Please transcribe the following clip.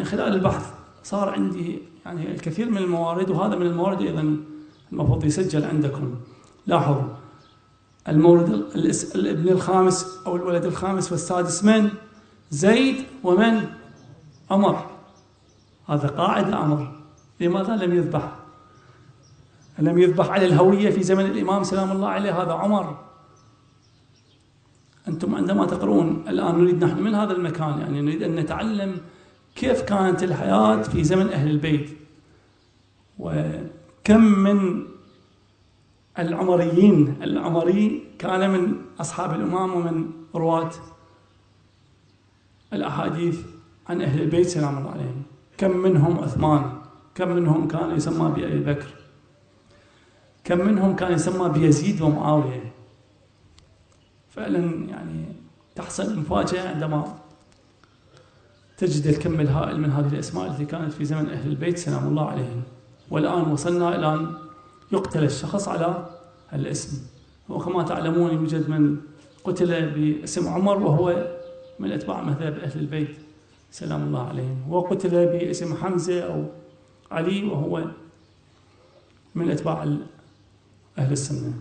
خلال البحث صار عندي يعني الكثير من الموارد، وهذا من الموارد أيضا المفروض يسجل عندكم. لاحظوا المولد الابن الخامس أو الولد الخامس والسادس من؟ زيد ومن؟ عمر. هذا قاعدة أمر. لماذا لم يذبح؟ لم يذبح على الهوية في زمن الإمام سلام الله عليه، هذا عمر. أنتم عندما تقرؤون الآن، نريد نحن من هذا المكان يعني نريد أن نتعلم كيف كانت الحياة في زمن أهل البيت، وكم من العمري كان من أصحاب الإمام ومن رواة الأحاديث عن أهل البيت سلام الله عليهم. كم منهم عثمان، كم منهم كان يسمى بأبي بكر، كم منهم كان يسمى بيزيد ومعاوية. فعلا يعني تحصل مفاجأة عندما تجد الكم الهائل من هذه الأسماء التي كانت في زمن أهل البيت سلام الله عليهم. والآن وصلنا إلى أن يقتل الشخص على الاسم. وكما تعلمون يوجد من قتل باسم عمر وهو من أتباع مذهب أهل البيت سلام الله عليهم، وقتل باسم حمزة أو علي وهو من أتباع أهل السنة.